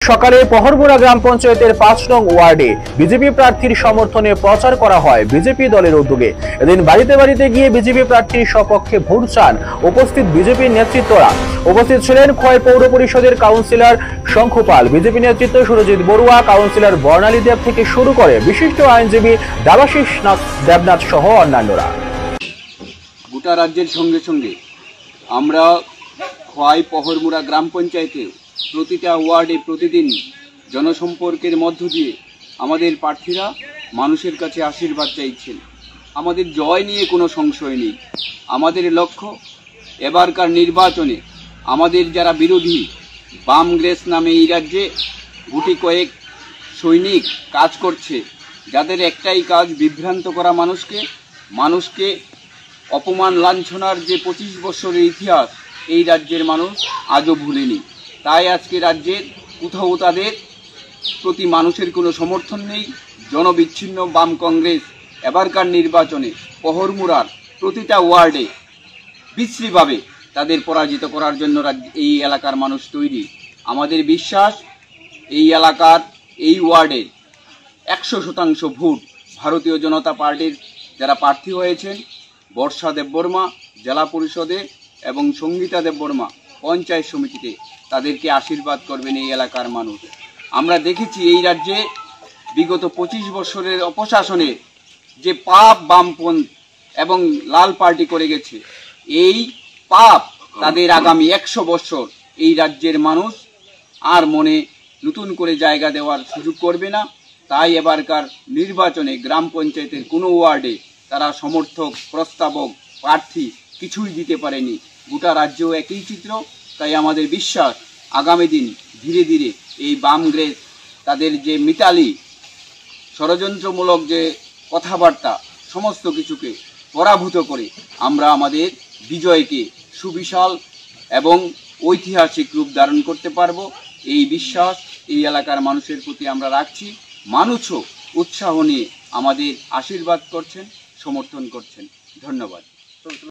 সকালে পহরমুড়া গ্রাম পঞ্চায়েতের ৫ নং ওয়ার্ডে বিজেপি প্রার্থীর সমর্থনে প্রচার করা হয় বিজেপি দলের উদ্যোগে। এদিন বাড়িতে বাড়িতে গিয়ে বিজেপি প্রার্থীর সপক্ষে ভোট চান উপস্থিত বিজেপি নেতৃত্বরা। উপস্থিত ছিলেন খোয়াই পৌর পরিষদের কাউন্সিলর শঙ্খু পাল, বিজেপি নেতৃত্ব সুরজিৎ বড়ুয়া, কাউন্সিলর বর্ণালী দেব থেকে শুরু করে বিশিষ্ট আইনজীবী দেবাশিস দেবনাথ সহ অন্যান্যরা। গোটা রাজ্যের সঙ্গে সঙ্গে আমরা খোয়াই পহরমুড়া গ্রাম পঞ্চায়েতে প্রতিটা ওয়ার্ডে প্রতিদিন জনসম্পর্কের মধ্য দিয়ে আমাদের প্রার্থীরা মানুষের কাছে আশীর্বাদ চাইছেন। আমাদের জয় নিয়ে কোনো সংশয় নেই। আমাদের লক্ষ্য এবারকার নির্বাচনে আমাদের যারা বিরোধী বামগ্রেস নামে এই রাজ্যে গুটি কয়েক সৈনিক কাজ করছে, যাদের একটাই কাজ বিভ্রান্ত করা মানুষকে অপমান লাঞ্ছনার যে ২৫ বছরের ইতিহাস এই রাজ্যের মানুষ আজও ভুলেনি। তাই আজকে রাজ্যের কোথাও তাদের প্রতি মানুষের কোনো সমর্থন নেই। জনবিচ্ছিন্ন বাম কংগ্রেস এবারকার নির্বাচনে পহরমুড়ার প্রতিটা ওয়ার্ডে বিশ্রীভাবে তাদের পরাজিত করার জন্য এই এলাকার মানুষ তৈরি। আমাদের বিশ্বাস এই এলাকার এই ওয়ার্ডের ১০০% ভোট ভারতীয় জনতা পার্টির যারা প্রার্থী হয়েছেন, বর্ষা দেববর্মা জেলা পরিষদে এবং সঙ্গীতা দেববর্মা পঞ্চায়েত সমিতিতে, তাদেরকে আশীর্বাদ করবেন এই এলাকার মানুষ। আমরা দেখেছি এই রাজ্যে বিগত ২৫ বছরের অপশাসনে যে পাপ বামপন্থ এবং লাল পার্টি করে গেছে, এই পাপ তাদের আগামী ১০০ বছর এই রাজ্যের মানুষ আর মনে নতুন করে জায়গা দেওয়ার সুযোগ করবে না। তাই এবারকার নির্বাচনে গ্রাম পঞ্চায়েতের কোনো ওয়ার্ডে তারা সমর্থক, প্রস্তাবক, প্রার্থী কিছুই দিতে পারেনি। গোটা রাজ্যেও একই চিত্র। তাই আমাদের বিশ্বাস আগামী দিন ধীরে ধীরে এই বামগ্রেস তাদের যে মিতালি ষড়যন্ত্রমূলক যে কথাবার্তা সমস্ত কিছুকে পরাভূত করে আমরা আমাদের বিজয়কে সুবিশাল এবং ঐতিহাসিক রূপ ধারণ করতে পারব। এই বিশ্বাস এই এলাকার মানুষের প্রতি আমরা রাখছি। মানুষও উৎসাহ নিয়ে আমাদের আশীর্বাদ করছেন, সমর্থন করছেন। ধন্যবাদ।